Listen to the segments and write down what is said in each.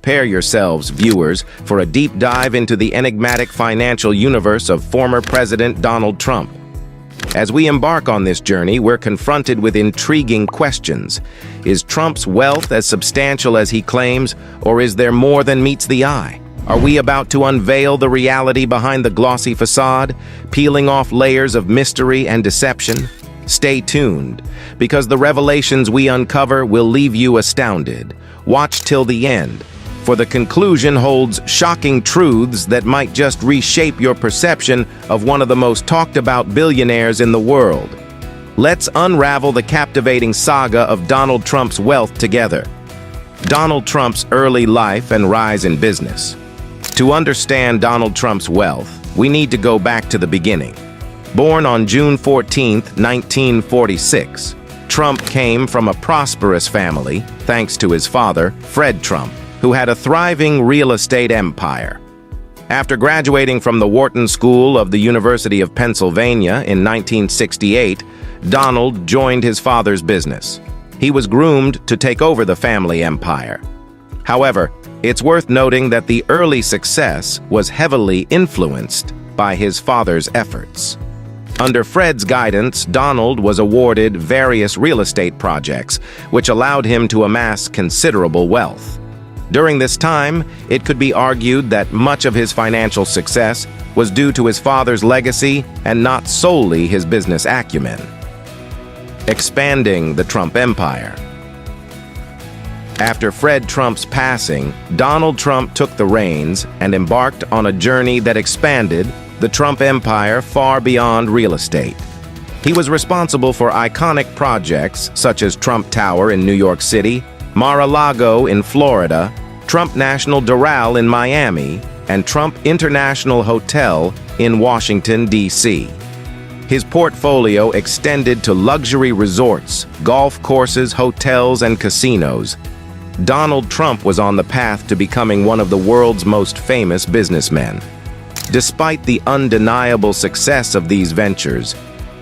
Prepare yourselves, viewers, for a deep dive into the enigmatic financial universe of former President Donald Trump. As we embark on this journey, we're confronted with intriguing questions. Is Trump's wealth as substantial as he claims, or is there more than meets the eye? Are we about to unveil the reality behind the glossy facade, peeling off layers of mystery and deception? Stay tuned, because the revelations we uncover will leave you astounded. Watch till the end, for the conclusion holds shocking truths that might just reshape your perception of one of the most talked about billionaires in the world. Let's unravel the captivating saga of Donald Trump's wealth together. Donald Trump's early life and rise in business. To understand Donald Trump's wealth, we need to go back to the beginning. Born on June 14, 1946, Trump came from a prosperous family, thanks to his father, Fred Trump, who had a thriving real estate empire. After graduating from the Wharton School of the University of Pennsylvania in 1968, Donald joined his father's business. He was groomed to take over the family empire. However, it's worth noting that the early success was heavily influenced by his father's efforts. Under Fred's guidance, Donald was awarded various real estate projects, which allowed him to amass considerable wealth. During this time, it could be argued that much of his financial success was due to his father's legacy and not solely his business acumen. Expanding the Trump empire. After Fred Trump's passing, Donald Trump took the reins and embarked on a journey that expanded the Trump empire far beyond real estate. He was responsible for iconic projects such as Trump Tower in New York City, Mar-a-Lago in Florida, Trump National Doral in Miami, and Trump International Hotel in Washington, D.C. His portfolio extended to luxury resorts, golf courses, hotels, and casinos. Donald Trump was on the path to becoming one of the world's most famous businessmen. Despite the undeniable success of these ventures,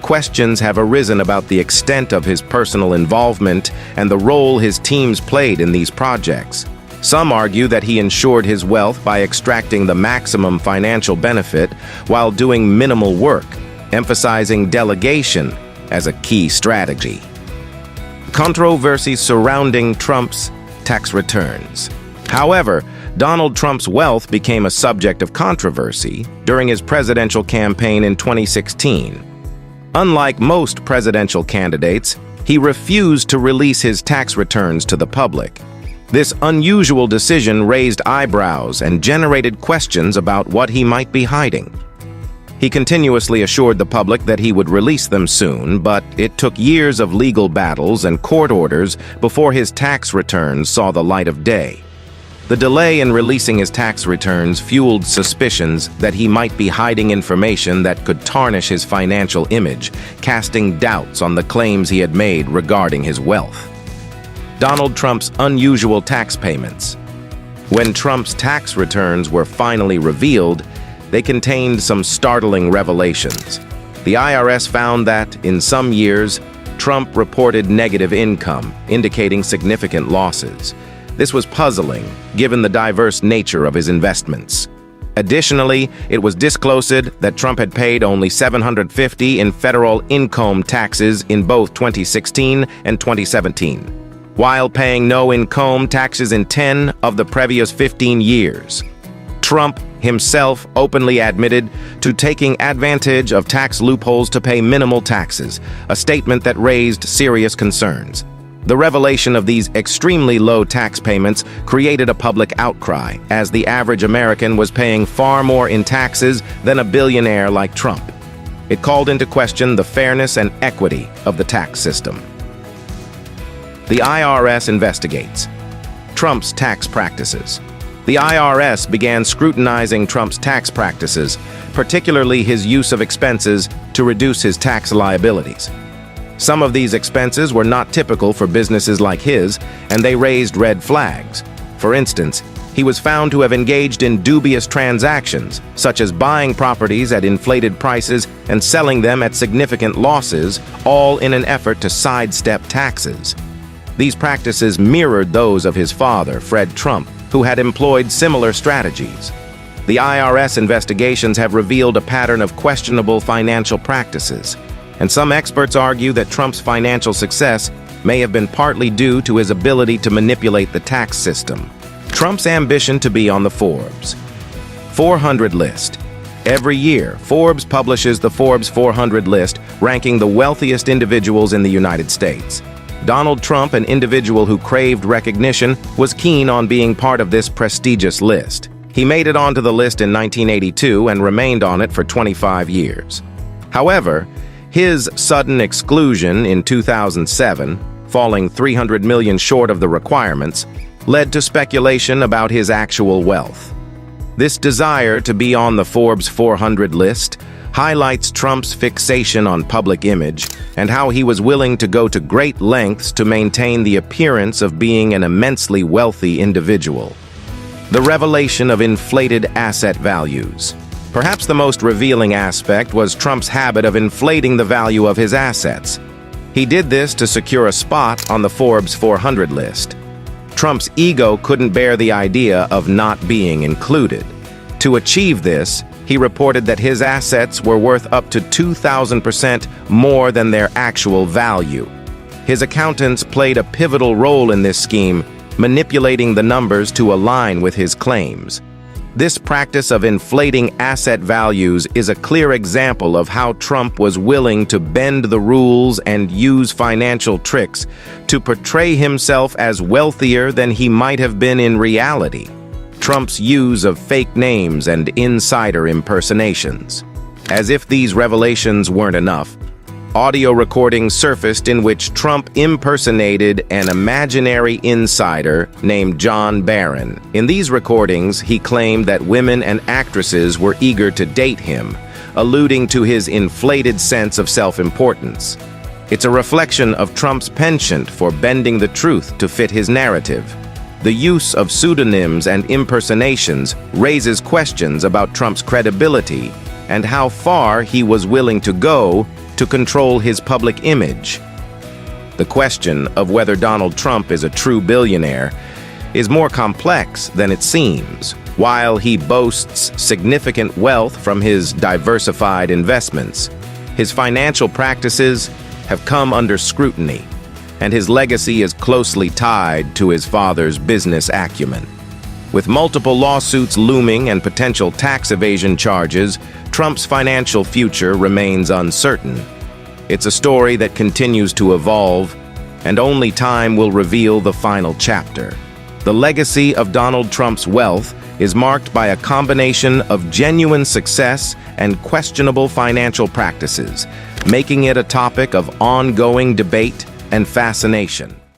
questions have arisen about the extent of his personal involvement and the role his teams played in these projects. Some argue that he ensured his wealth by extracting the maximum financial benefit while doing minimal work, emphasizing delegation as a key strategy. Controversies surrounding Trump's tax returns. However, Donald Trump's wealth became a subject of controversy during his presidential campaign in 2016. Unlike most presidential candidates, he refused to release his tax returns to the public. This unusual decision raised eyebrows and generated questions about what he might be hiding. He continuously assured the public that he would release them soon, but it took years of legal battles and court orders before his tax returns saw the light of day. The delay in releasing his tax returns fueled suspicions that he might be hiding information that could tarnish his financial image, casting doubts on the claims he had made regarding his wealth. Donald Trump's unusual tax payments. When Trump's tax returns were finally revealed, they contained some startling revelations. The IRS found that, in some years, Trump reported negative income, indicating significant losses. This was puzzling, given the diverse nature of his investments. Additionally, it was disclosed that Trump had paid only $750 in federal income taxes in both 2016 and 2017, while paying no income taxes in 10 of the previous 15 years. Trump himself openly admitted to taking advantage of tax loopholes to pay minimal taxes, a statement that raised serious concerns. The revelation of these extremely low tax payments created a public outcry, as the average American was paying far more in taxes than a billionaire like Trump. It called into question the fairness and equity of the tax system. The IRS investigates Trump's tax practices. The IRS began scrutinizing Trump's tax practices, particularly his use of expenses to reduce his tax liabilities. Some of these expenses were not typical for businesses like his, and they raised red flags. For instance, he was found to have engaged in dubious transactions, such as buying properties at inflated prices and selling them at significant losses, all in an effort to sidestep taxes. These practices mirrored those of his father, Fred Trump, who had employed similar strategies. The IRS investigations have revealed a pattern of questionable financial practices, and some experts argue that Trump's financial success may have been partly due to his ability to manipulate the tax system. Trump's ambition to be on the Forbes 400 list. Every year, Forbes publishes the Forbes 400 list, ranking the wealthiest individuals in the United States. Donald Trump, an individual who craved recognition, was keen on being part of this prestigious list. He made it onto the list in 1982 and remained on it for 25 years. However, his sudden exclusion in 2007, falling $300 million short of the requirements, led to speculation about his actual wealth. This desire to be on the Forbes 400 list highlights Trump's fixation on public image and how he was willing to go to great lengths to maintain the appearance of being an immensely wealthy individual. The revelation of inflated asset values. Perhaps the most revealing aspect was Trump's habit of inflating the value of his assets. He did this to secure a spot on the Forbes 400 list. Trump's ego couldn't bear the idea of not being included. To achieve this, he reported that his assets were worth up to 2,000% more than their actual value. His accountants played a pivotal role in this scheme, manipulating the numbers to align with his claims. This practice of inflating asset values is a clear example of how Trump was willing to bend the rules and use financial tricks to portray himself as wealthier than he might have been in reality. Trump's use of fake names and insider impersonations. As if these revelations weren't enough, audio recordings surfaced in which Trump impersonated an imaginary insider named John Barron. In these recordings, he claimed that women and actresses were eager to date him, alluding to his inflated sense of self-importance. It's a reflection of Trump's penchant for bending the truth to fit his narrative. The use of pseudonyms and impersonations raises questions about Trump's credibility and how far he was willing to go to control his public image. The question of whether Donald Trump is a true billionaire is more complex than it seems. While he boasts significant wealth from his diversified investments, his financial practices have come under scrutiny, and his legacy is closely tied to his father's business acumen. With multiple lawsuits looming and potential tax evasion charges, Trump's financial future remains uncertain. It's a story that continues to evolve, and only time will reveal the final chapter. The legacy of Donald Trump's wealth is marked by a combination of genuine success and questionable financial practices, making it a topic of ongoing debate and fascination.